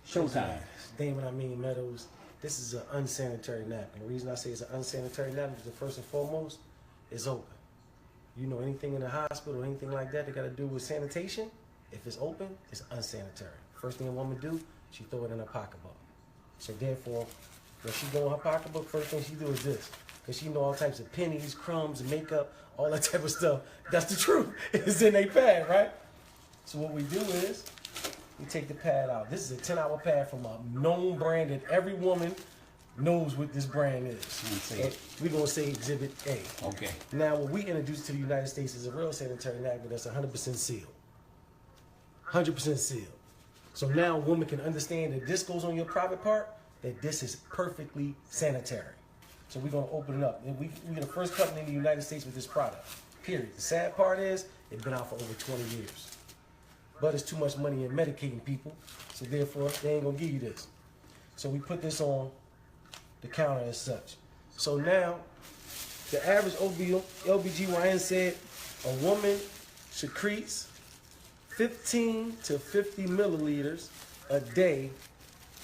Showtime. Damon, I mean Meadows. This is an unsanitary napkin. The reason I say it's an unsanitary napkin is first and foremost, it's open. You know, anything in the hospital, anything like that got to do with sanitation, if it's open, it's unsanitary. First thing a woman do, she throw it in her pocketbook. So therefore, when she go in her pocketbook, first thing she do is this. Because she know all types of pennies, crumbs, makeup, all that type of stuff. That's the truth. It's in a pad, right? So what we do is, we take the pad out. This is a 10-hour pad from a known brand that every woman knows what this brand is. We're going to say Exhibit A. Okay. Now, what we introduced to the United States is a real sanitary napkin that's 100% sealed. 100% sealed. So now a woman can understand that this goes on your private part, that this is perfectly sanitary. So we're going to open it up. And we're the first company in the United States with this product, period. The sad part is, it's been out for over 20 years. But it's too much money in medicating people, so therefore, they ain't going to give you this. So we put this on the counter as such. So now, the average LBGYN said a woman secretes 15 to 50 milliliters a day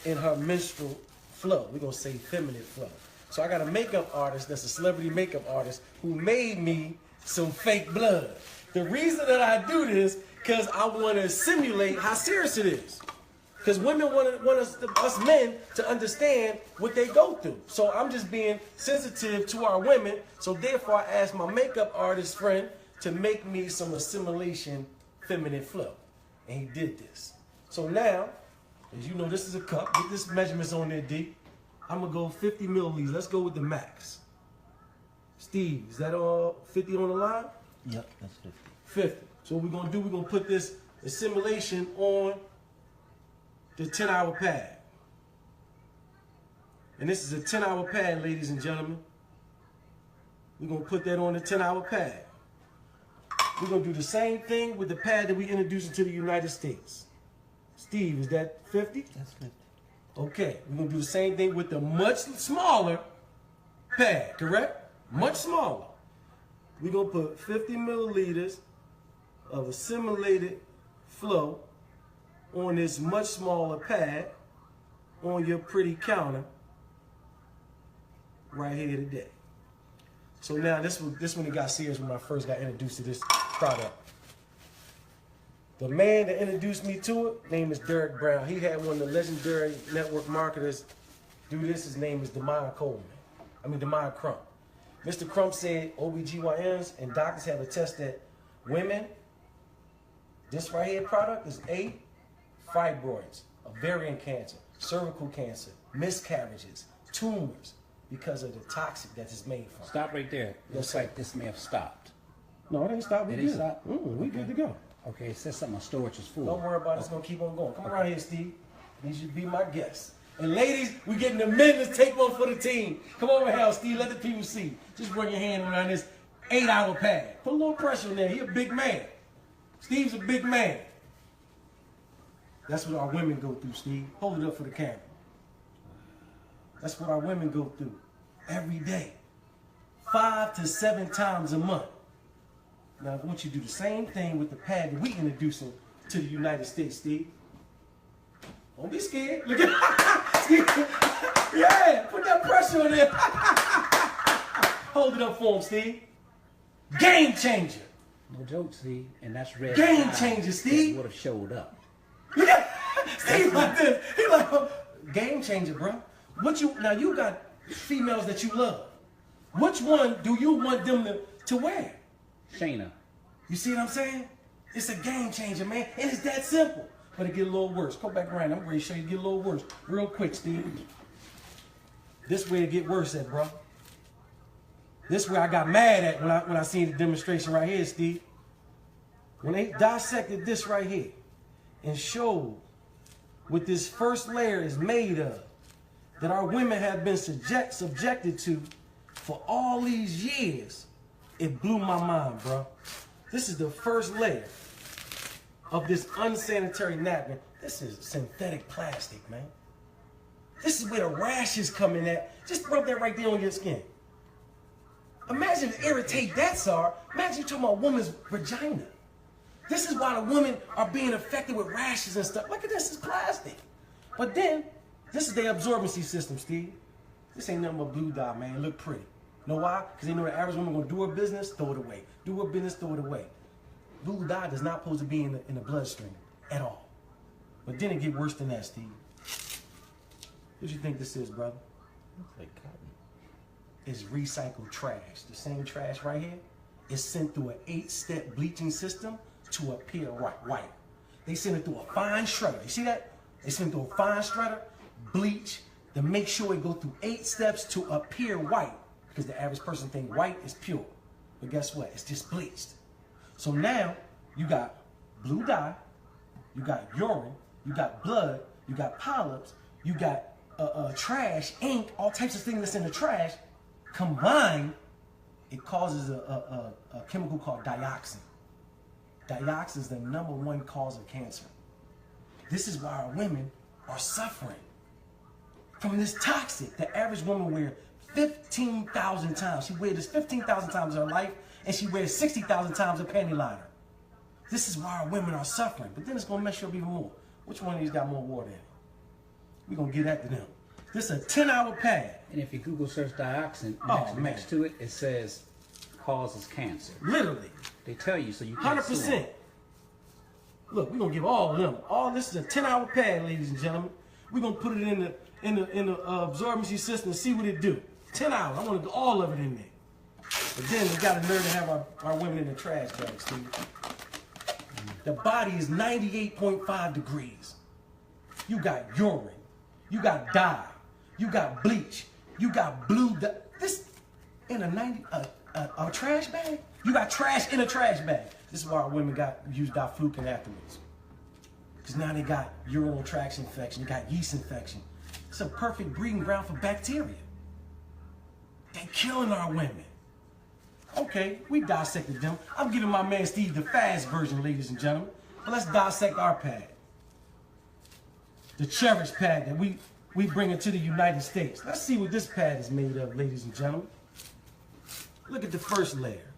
in her menstrual flow. We're going to say feminine flow. So I got a makeup artist that's a celebrity makeup artist who made me some fake blood. The reason that I do this, because I want to simulate how serious it is. Because women want us men to understand what they go through. So I'm just being sensitive to our women. So therefore, I asked my makeup artist friend to make me some assimilation feminine flow. And he did this. So now, as you know, this is a cup. Get this measurements on there, D. I'm going to go 50 milliliters. Let's go with the max. Steve, is that all 50 on the line? Yep, that's 50. 50. So what we're going to do, we're going to put this assimilation on the 10-hour pad. And this is a 10-hour pad, ladies and gentlemen. We're going to put that on the 10-hour pad. We're going to do the same thing with the pad that we introduced into the United States. Steve, is that 50? That's 50. Okay, we're going to do the same thing with the much smaller pad, correct? Much smaller. We're going to put 50 milliliters of assimilated flow on this much smaller pad on your pretty counter right here today. So now this one it got serious when I first got introduced to this product. The man that introduced me to it, name is Derek Brown. He had one of the legendary network marketers do this. His name is Demond Crump. Mr. Crump said OBGYNs and doctors have attested that women, this right here product is fibroids, ovarian cancer, cervical cancer, miscarriages, tumors, because of the toxic that it's made from. Stop right there. Looks like this may have stopped. No, it ain't stopped. We It good. ain't stopped? We good to go. Okay, it says something on storage is full. Don't worry about it. It's going to keep on going. Come around here, Steve. You should be my guest. And ladies, we getting the men. Let's take one for the team. Come over here, Steve. Let the people see. Just run your hand around this 8-hour pad. Put a little pressure in there. He a big man. Steve's a big man. That's what our women go through, Steve. Hold it up for the camera. That's what our women go through every day. 5 to 7 times a month. Now, I want you to do the same thing with the pad that we introducing to the United States, Steve. Don't be scared. Look at Steve. Yeah, put that pressure on there. Hold it up for him, Steve. Game changer. No joke, Steve. And that's red. Game changer, Steve. Would have showed up. Yeah. Steve like this. He like, game changer, bro. Now you got females that you love. Which one do you want them to wear? Shayna. You see what I'm saying? It's a game changer, man. And it's that simple. But it get a little worse. Go back around. I'm ready to show you it get a little worse. Real quick, Steve. This way it get worse at, bro. This where I got mad at when I seen the demonstration right here, Steve. When they dissected this right here and showed what this first layer is made of, that our women have been subjected to for all these years, it blew my mind, bro. This is the first layer of this unsanitary napkin. This is synthetic plastic, man. This is where the rashes come in at. Just rub that right there on your skin. Imagine if irritate that's our. Imagine you talking about a woman's vagina. This is why the women are being affected with rashes and stuff. Look at this, it's plastic. But then, this is their absorbency system, Steve. This ain't nothing but blue dye, man. It look pretty. Know why? Because they know the average woman gonna do her business, throw it away. Do her business, throw it away. Blue dye does not supposed to be in the bloodstream at all. But then it get worse than that, Steve. What you think this is, brother? Looks like cotton. It's recycled trash. The same trash right here is sent through an 8-step bleaching system to appear white. They send it through a fine shredder. You see that? They send it through a fine shredder, bleach, to make sure it go through 8 steps to appear white. Because the average person think white is pure. But guess what? It's just bleached. So now you got blue dye, you got urine, you got blood, you got polyps, you got trash, ink, all types of things that's in the trash. Combined, it causes a chemical called dioxin. Dioxin is the #1 cause of cancer. This is why our women are suffering from this toxic. The average woman wears 15,000 times. She wears this 15,000 times in her life, and she wears 60,000 times a panty liner. This is why our women are suffering. But then it's going to mess you up even more. Which one of these got more water in it? We're going to get after them. This is a 10-hour pad. And if you Google search dioxin, Oh, next to it, it says causes cancer. Literally. They tell you so you can't 100%. Look, we're going to give all of them. All this is a 10-hour pad, ladies and gentlemen. We're going to put it in the absorbency system and see what it do. 10 hours. I want to do all of it in there. But then we got a nerve to have our women in the trash bag, Steve. The body is 98.5 degrees. You got urine. You got dye. You got bleach. You got blue dye. This in a trash bag? You got trash in a trash bag. This is why our women use diflucan afterwards. Because now they got urinary tract infection. You got yeast infection. It's a perfect breeding ground for bacteria. They killing our women. Okay, we dissected them. I'm giving my man Steve the fast version, ladies and gentlemen. But let's dissect our pad. The cherished pad that we bring into the United States. Let's see what this pad is made of, ladies and gentlemen. Look at the first layer.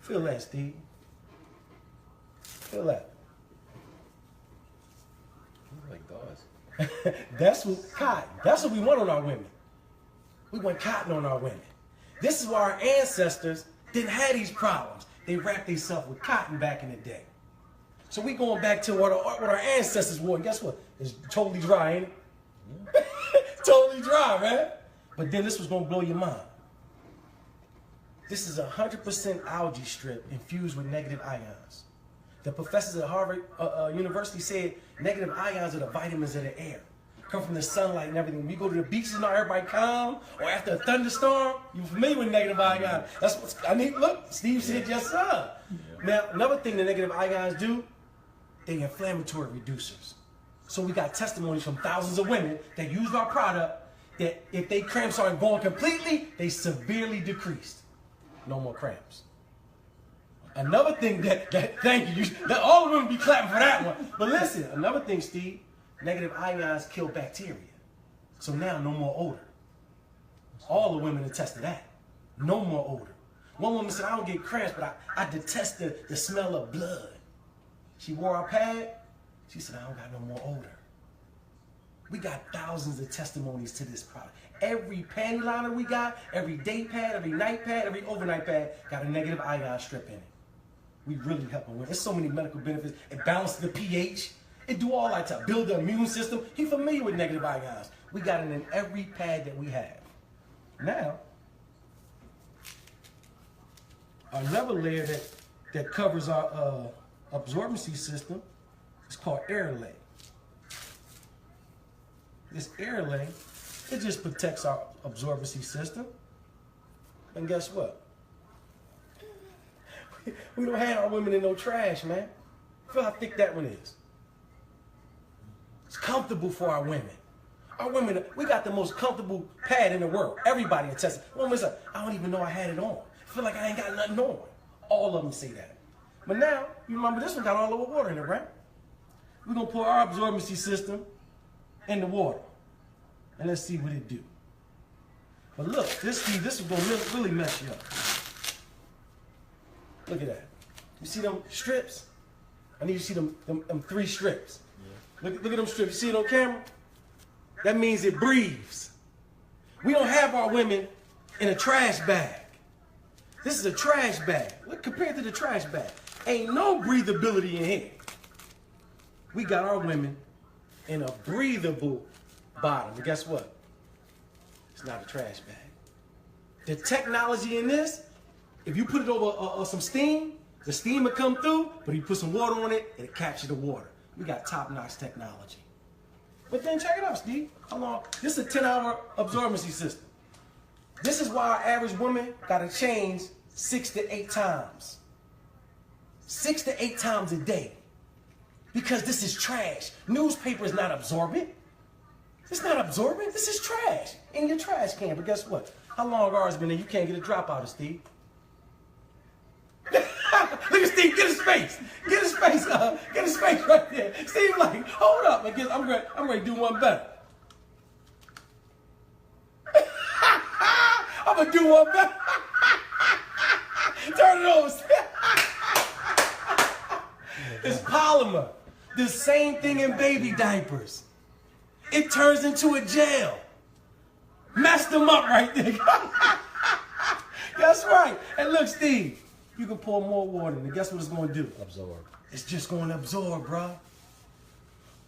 Feel that, Steve. Feel that. Like gauze. That's what cotton. That's what we want on our women. We want cotton on our women. This is why our ancestors didn't have these problems. They wrapped themselves with cotton back in the day. So we going back to what our ancestors wore. And guess what? It's totally dry, ain't it? Totally dry, man. But then this was gonna blow your mind. This is 100% algae strip infused with negative ions. The professors at Harvard University said negative ions are the vitamins of the air. Come from the sunlight and everything. When you go to the beaches and everybody calm, or after a thunderstorm, you're familiar with negative ions. That's what I need. Look, Steve said yes, sir. Yeah. Now, another thing the negative ions do, they're inflammatory reducers. So we got testimonies from thousands of women that use our product that if they cramps aren't gone completely, they severely decreased. No more cramps. Another thing that thank you, that all of them be clapping for that one. But listen, another thing, Steve, negative ions kill bacteria. So now no more odor. All the women attest to that. No more odor. One woman said, I don't get cramps, but I detest the smell of blood. She wore our pad. She said, I don't got no more odor. We got thousands of testimonies to this product. Every panty liner we got, every day pad, every night pad, every overnight pad got a negative ion strip in it. We really help them with it. There's so many medical benefits. It balances the pH. It do all that to build the immune system. He's familiar with negative ions. We got it in every pad that we have. Now, another layer that covers our absorbency system is called air lay. This air lay, it just protects our absorbency system. And guess what? We don't have our women in no trash, man. Feel how thick that one is. It's comfortable for our women. Our women, we got the most comfortable pad in the world. Everybody attests. Women's like, I don't even know I had it on. I feel like I ain't got nothing on. All of them say that. But now, you remember this one got all over water in it, right? We're going to pour our absorbency system in the water. And let's see what it do. But look, this is going to really mess you up. Look at that. You see them strips? I need you to see them 3 strips. Look at them strips. You see it on camera? That means it breathes. We don't have our women in a trash bag. This is a trash bag. Look, compared to the trash bag, ain't no breathability in here. We got our women in a breathable bottom. And guess what? It's not a trash bag. The technology in this, if you put it over some steam, the steam will come through, but you put some water on it, and it captures the water. We got top-notch technology. But then check it out, Steve. How long? This is a 10-hour absorbency system. This is why our average woman got to change 6 to 8 times. 6 to 8 times a day. Because this is trash. Newspaper is not absorbent. It's not absorbent. This is trash in your trash can. But guess what? How long ours been in? You can't get a drop out of Steve. Look at Steve. Get his face. Get his face. Get his face right there. Steve, like, hold up. I'm ready to do one better. I'm gonna do one better. Turn it over. It's polymer. The same thing in baby diapers. It turns into a gel. Messed them up right there. That's right. And look, Steve, you can pour more water in it. Guess what it's going to do? Absorb. It's just going to absorb, bro.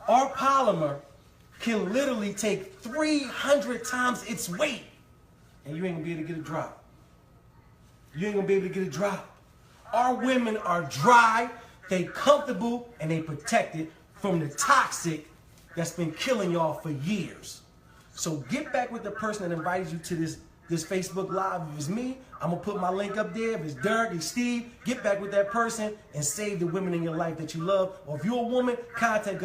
Our polymer can literally take 300 times its weight, and you ain't going to be able to get a drop. You ain't going to be able to get a drop. Our women are dry, they comfortable, and they protected from the toxic that's been killing y'all for years. So get back with the person that invited you to this Facebook Live. If it's me, I'm going to put my link up there. If it's Derek, it's Steve, get back with that person and save the women in your life that you love. Or if you're a woman, contact us.